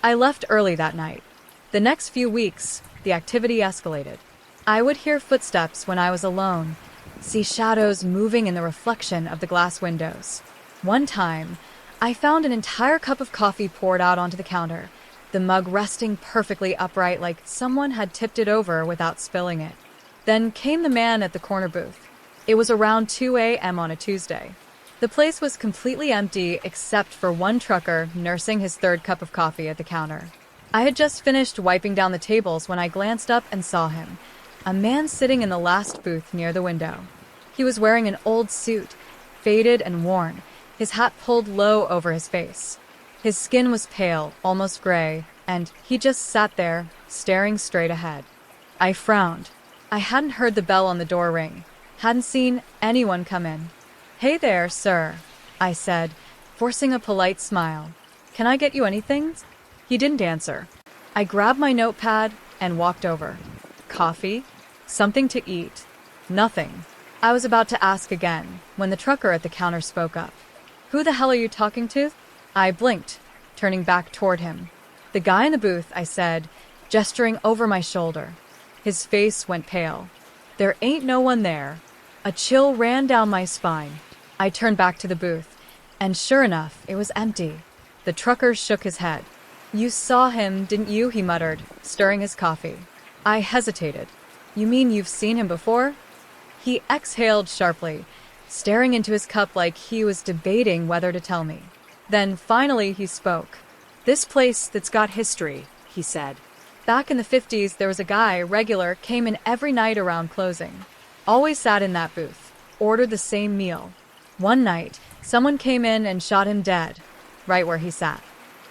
I left early that night. The next few weeks, the activity escalated. I would hear footsteps when I was alone, see shadows moving in the reflection of the glass windows. One time, I found an entire cup of coffee poured out onto the counter, the mug resting perfectly upright like someone had tipped it over without spilling it. Then came the man at the corner booth. It was around 2 a.m. on a Tuesday. The place was completely empty except for one trucker nursing his third cup of coffee at the counter. I had just finished wiping down the tables when I glanced up and saw him, a man sitting in the last booth near the window. He was wearing an old suit, faded and worn, his hat pulled low over his face. His skin was pale, almost gray, and he just sat there, staring straight ahead. I frowned. I hadn't heard the bell on the door ring, hadn't seen anyone come in. "Hey there, sir," I said, forcing a polite smile. "Can I get you anything?" He didn't answer. I grabbed my notepad and walked over. Coffee? Something to eat? Nothing. I was about to ask again when the trucker at the counter spoke up. "Who the hell are you talking to?" I blinked, turning back toward him. "The guy in the booth," I said, gesturing over my shoulder. His face went pale. "There ain't no one there." A chill ran down my spine. I turned back to the booth, and sure enough, it was empty. The trucker shook his head. "You saw him, didn't you?" he muttered, stirring his coffee. I hesitated. "You mean you've seen him before?" He exhaled sharply, staring into his cup like he was debating whether to tell me. Then finally he spoke. "This place that's got history," he said. "Back in the 50s, there was a guy, regular, came in every night around closing. Always sat in that booth, ordered the same meal. One night, someone came in and shot him dead, right where he sat.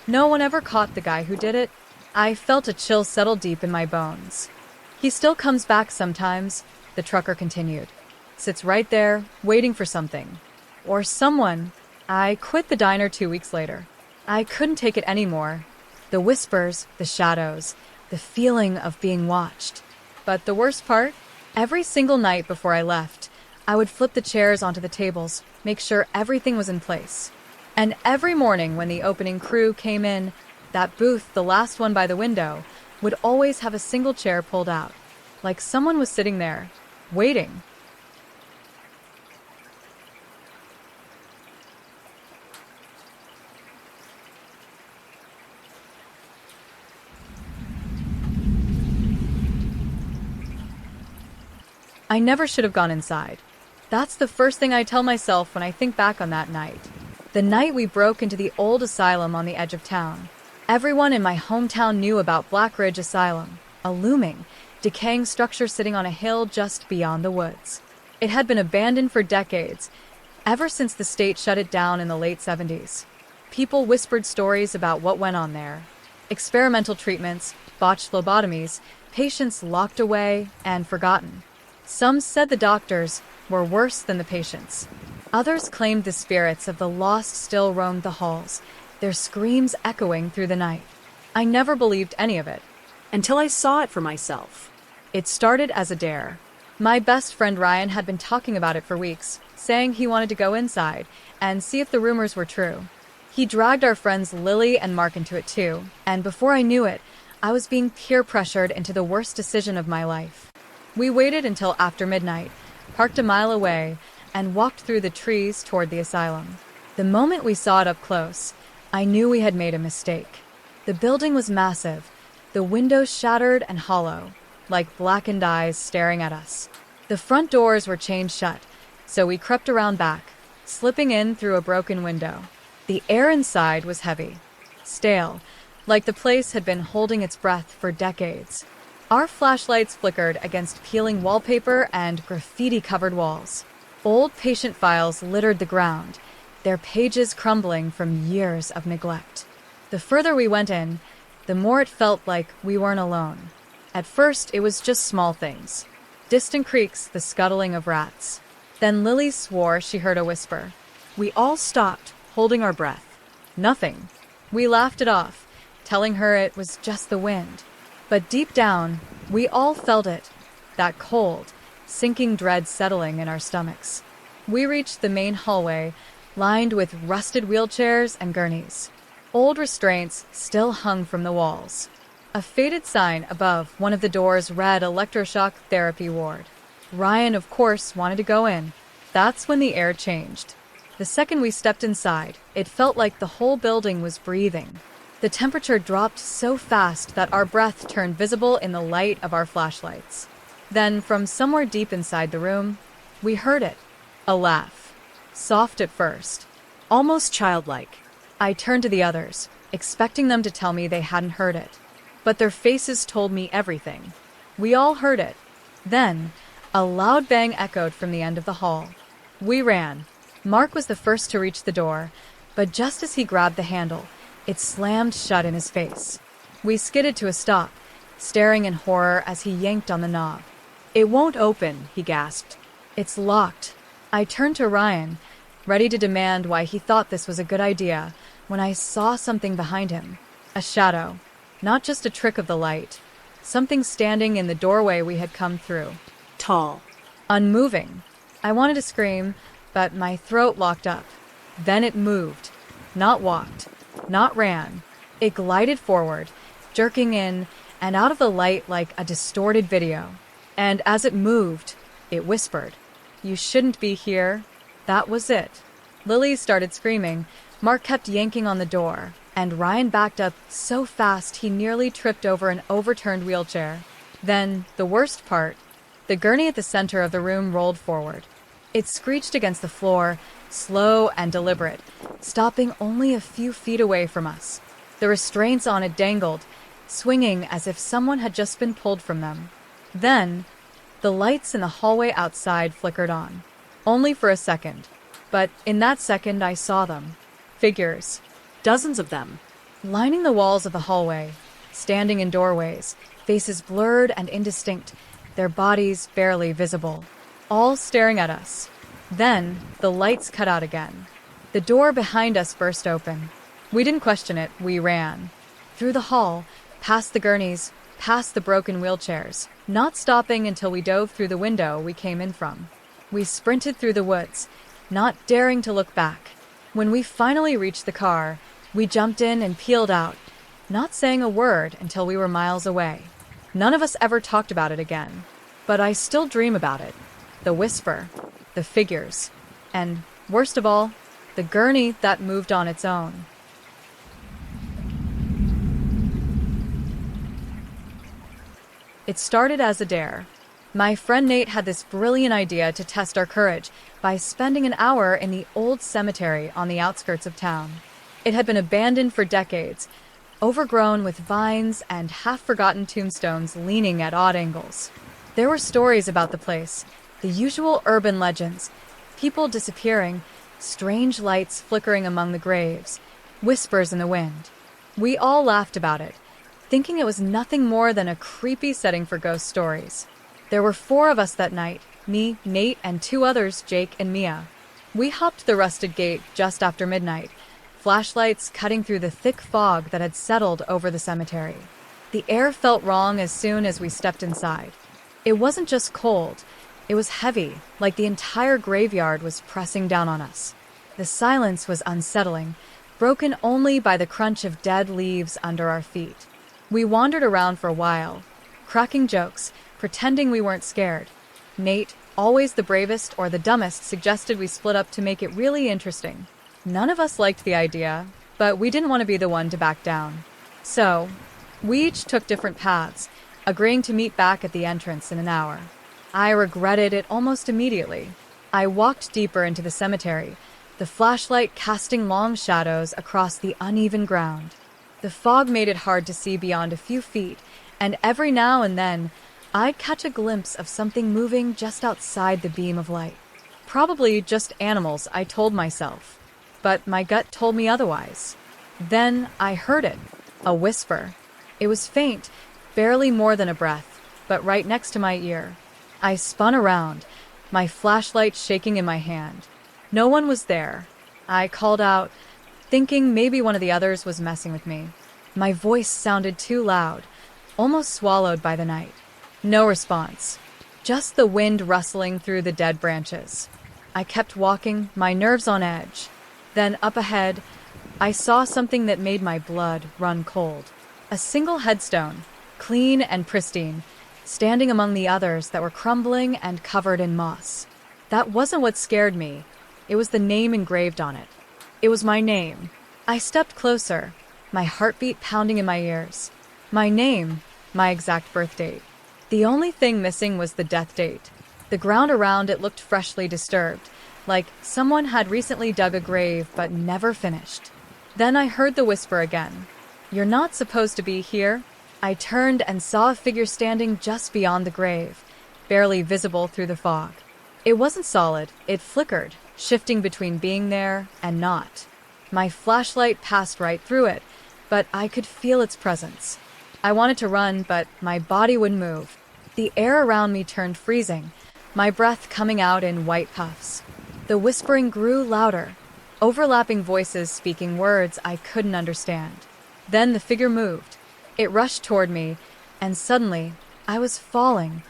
No one ever caught the guy who did it." I felt a chill settle deep in my bones. "He still comes back sometimes," the trucker continued. "Sits right there, waiting for something. Or someone." I quit the diner 2 weeks later. I couldn't take it anymore. The whispers, the shadows, the feeling of being watched. But the worst part? Every single night before I left, I would flip the chairs onto the tables, make sure everything was in place. And every morning when the opening crew came in, that booth, the last one by the window, would always have a single chair pulled out, like someone was sitting there, waiting. I never should have gone inside. That's the first thing I tell myself when I think back on that night. The night we broke into the old asylum on the edge of town. Everyone in my hometown knew about Black Ridge Asylum. a looming, decaying structure sitting on a hill just beyond the woods. It had been abandoned for decades, ever since the state shut it down in the late 70s. People whispered stories about what went on there. Experimental treatments, botched lobotomies, patients locked away and forgotten. Some said the doctors were worse than the patients. Others claimed the spirits of the lost still roamed the halls, their screams echoing through the night. I never believed any of it. Until I saw it for myself. It started as a dare. My best friend Ryan had been talking about it for weeks, saying he wanted to go inside and see if the rumors were true. He dragged our friends Lily and Mark into it too, and before I knew it, I was being peer pressured into the worst decision of my life. We waited until after midnight, parked a mile away, and walked through the trees toward the asylum. The moment we saw it up close, I knew we had made a mistake. The building was massive, the windows shattered and hollow, like blackened eyes staring at us. The front doors were chained shut, so we crept around back, slipping in through a broken window. The air inside was heavy, stale, like the place had been holding its breath for decades. Our flashlights flickered against peeling wallpaper and graffiti-covered walls. Old patient files littered the ground, their pages crumbling from years of neglect. The further we went in, the more it felt like we weren't alone. At first, it was just small things. Distant creaks, the scuttling of rats. Then Lily swore she heard a whisper. We all stopped, holding our breath. Nothing. We laughed it off, telling her it was just the wind. But deep down, we all felt it, that cold, sinking dread settling in our stomachs. We reached the main hallway, lined with rusted wheelchairs and gurneys. Old restraints still hung from the walls. A faded sign above one of the doors read electroshock therapy ward. Ryan, of course, wanted to go in. That's when the air changed. The second we stepped inside, it felt like the whole building was breathing. The temperature dropped so fast that our breath turned visible in the light of our flashlights. Then, from somewhere deep inside the room, we heard it. A laugh. Soft at first. Almost childlike. I turned to the others, expecting them to tell me they hadn't heard it. But their faces told me everything. We all heard it. Then, a loud bang echoed from the end of the hall. We ran. Mark was the first to reach the door, but just as he grabbed the handle, it slammed shut in his face. We skidded to a stop, staring in horror as he yanked on the knob. It won't open, he gasped. It's locked. I turned to Ryan, ready to demand why he thought this was a good idea, when I saw something behind him. A shadow. Not just a trick of the light. Something standing in the doorway we had come through. Tall. Unmoving. I wanted to scream, but my throat locked up. Then it moved. Not walked. Not ran. It glided forward, jerking in and out of the light like a distorted video. And as it moved, it whispered, "You shouldn't be here." That was it. Lily started screaming. Mark kept yanking on the door, and Ryan backed up so fast he nearly tripped over an overturned wheelchair. Then, the worst part, the gurney at the center of the room rolled forward. It screeched against the floor, slow and deliberate, stopping only a few feet away from us. The restraints on it dangled, swinging as if someone had just been pulled from them. Then, the lights in the hallway outside flickered on. Only for a second. But in that second, I saw them. Figures. Dozens of them. Lining the walls of the hallway, standing in doorways, faces blurred and indistinct, their bodies barely visible. All staring at us. Then, the lights cut out again. The door behind us burst open. We didn't question it, we ran. Through the hall, past the gurneys, past the broken wheelchairs, not stopping until we dove through the window we came in from. We sprinted through the woods, not daring to look back. When we finally reached the car, we jumped in and peeled out, not saying a word until we were miles away. None of us ever talked about it again. But I still dream about it. The whisper, the figures, and, worst of all, the gurney that moved on its own. It started as a dare. My friend Nate had this brilliant idea to test our courage by spending an hour in the old cemetery on the outskirts of town. It had been abandoned for decades, overgrown with vines and half-forgotten tombstones leaning at odd angles. There were stories about the place, the usual urban legends, people disappearing, strange lights flickering among the graves, whispers in the wind. We all laughed about it, thinking it was nothing more than a creepy setting for ghost stories. There were 4 of us that night, me, Nate, and 2 others, Jake and Mia. We hopped the rusted gate just after midnight, flashlights cutting through the thick fog that had settled over the cemetery. The air felt wrong as soon as we stepped inside. It wasn't just cold, it was heavy, like the entire graveyard was pressing down on us. The silence was unsettling, broken only by the crunch of dead leaves under our feet. We wandered around for a while, cracking jokes, pretending we weren't scared. Nate, always the bravest or the dumbest, suggested we split up to make it really interesting. None of us liked the idea, but we didn't want to be the one to back down. So, we each took different paths, agreeing to meet back at the entrance in an hour. I regretted it almost immediately. I walked deeper into the cemetery, the flashlight casting long shadows across the uneven ground. The fog made it hard to see beyond a few feet, and every now and then, I'd catch a glimpse of something moving just outside the beam of light. Probably just animals, I told myself. But my gut told me otherwise. Then I heard it, a whisper. It was faint, barely more than a breath, but right next to my ear. I spun around, my flashlight shaking in my hand. No one was there. I called out, thinking maybe one of the others was messing with me. My voice sounded too loud, almost swallowed by the night. No response, just the wind rustling through the dead branches. I kept walking, my nerves on edge. Then up ahead, I saw something that made my blood run cold. A single headstone, clean and pristine, standing among the others that were crumbling and covered in moss. That wasn't what scared me. It was the name engraved on it. It was my name. I stepped closer, my heartbeat pounding in my ears. My name, my exact birth date. The only thing missing was the death date. The ground around it looked freshly disturbed, like someone had recently dug a grave but never finished. Then I heard the whisper again. "You're not supposed to be here." I turned and saw a figure standing just beyond the grave, barely visible through the fog. It wasn't solid, it flickered, shifting between being there and not. My flashlight passed right through it, but I could feel its presence. I wanted to run, but my body wouldn't move. The air around me turned freezing, my breath coming out in white puffs. The whispering grew louder, overlapping voices speaking words I couldn't understand. Then the figure moved. It rushed toward me, and suddenly, I was falling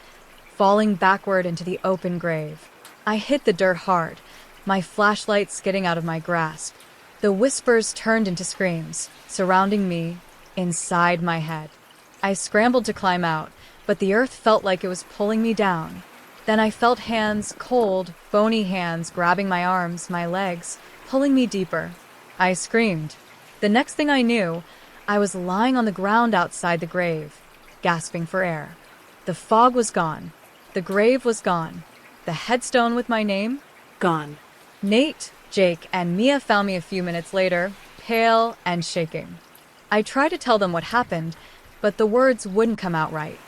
backward into the open grave. I hit the dirt hard, my flashlight skidding out of my grasp. The whispers turned into screams, surrounding me, inside my head. I scrambled to climb out, but the earth felt like it was pulling me down. Then I felt hands, cold, bony hands, grabbing my arms, my legs, pulling me deeper. I screamed. The next thing I knew, I was lying on the ground outside the grave, gasping for air. The fog was gone. The grave was gone. The headstone with my name? Gone. Nate, Jake, and Mia found me a few minutes later, pale and shaking. I tried to tell them what happened, but the words wouldn't come out right.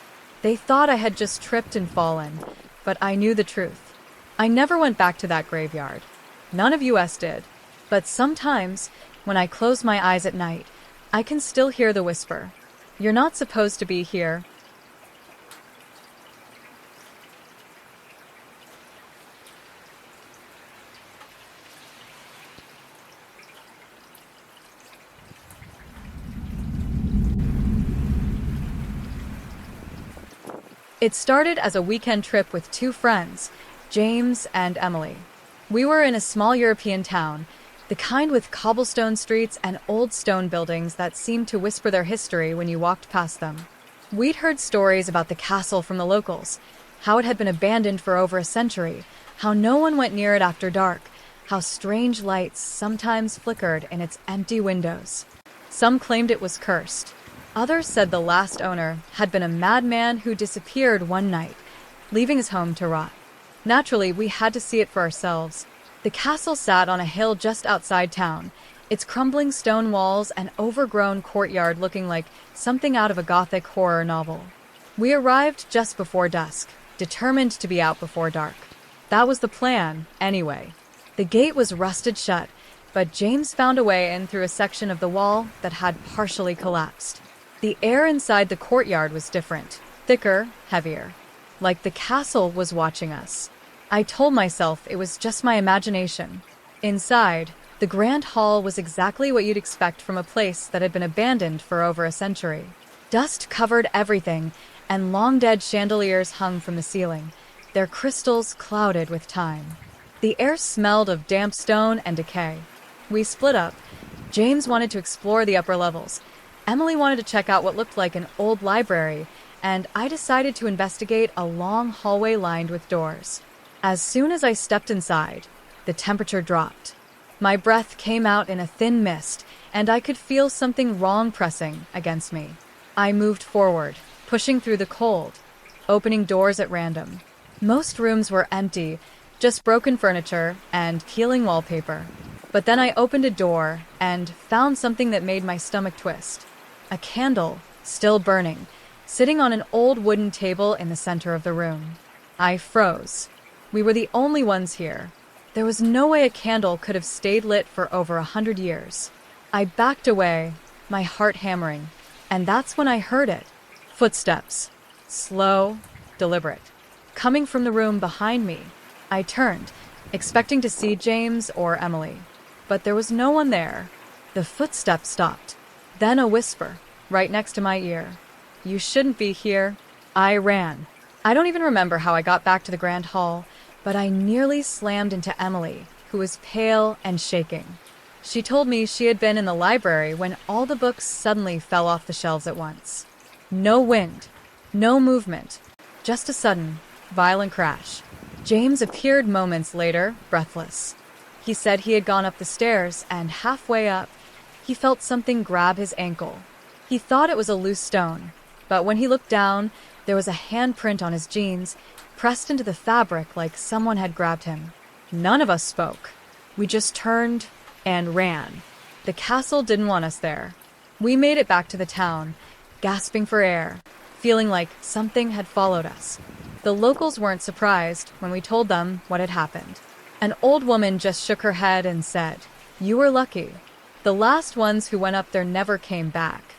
They thought I had just tripped and fallen, but I knew the truth. I never went back to that graveyard. None of us did. But sometimes, when I close my eyes at night, I can still hear the whisper. "You're not supposed to be here." It started as a weekend trip with 2 friends, James and Emily. We were in a small European town, the kind with cobblestone streets and old stone buildings that seemed to whisper their history when you walked past them. We'd heard stories about the castle from the locals, how it had been abandoned for over a century, how no one went near it after dark, how strange lights sometimes flickered in its empty windows. Some claimed it was cursed. Others said the last owner had been a madman who disappeared one night, leaving his home to rot. Naturally, we had to see it for ourselves. The castle sat on a hill just outside town, its crumbling stone walls and overgrown courtyard looking like something out of a gothic horror novel. We arrived just before dusk, determined to be out before dark. That was the plan, anyway. The gate was rusted shut, but James found a way in through a section of the wall that had partially collapsed. The air inside the courtyard was different, thicker, heavier. Like the castle was watching us. I told myself it was just my imagination. Inside, the grand hall was exactly what you'd expect from a place that had been abandoned for over a century. Dust covered everything, and long-dead chandeliers hung from the ceiling, their crystals clouded with time. The air smelled of damp stone and decay. We split up. James wanted to explore the upper levels. Emily wanted to check out what looked like an old library, and I decided to investigate a long hallway lined with doors. As soon as I stepped inside, the temperature dropped. My breath came out in a thin mist, and I could feel something wrong pressing against me. I moved forward, pushing through the cold, opening doors at random. Most rooms were empty, just broken furniture and peeling wallpaper. But then I opened a door and found something that made my stomach twist. A candle, still burning, sitting on an old wooden table in the center of the room. I froze. We were the only ones here. There was no way a candle could have stayed lit for over 100 years. I backed away, my heart hammering, and that's when I heard it. Footsteps. Slow, deliberate. Coming from the room behind me. I turned, expecting to see James or Emily. But there was no one there. The footsteps stopped. Then a whisper, right next to my ear. "You shouldn't be here." I ran. I don't even remember how I got back to the grand hall, but I nearly slammed into Emily, who was pale and shaking. She told me she had been in the library when all the books suddenly fell off the shelves at once. No wind, no movement, just a sudden, violent crash. James appeared moments later, breathless. He said he had gone up the stairs, and halfway up, he felt something grab his ankle. He thought it was a loose stone, but when he looked down, there was a handprint on his jeans, pressed into the fabric like someone had grabbed him. None of us spoke. We just turned and ran. The castle didn't want us there. We made it back to the town, gasping for air, feeling like something had followed us. The locals weren't surprised when we told them what had happened. An old woman just shook her head and said, "You were lucky. The last ones who went up there never came back."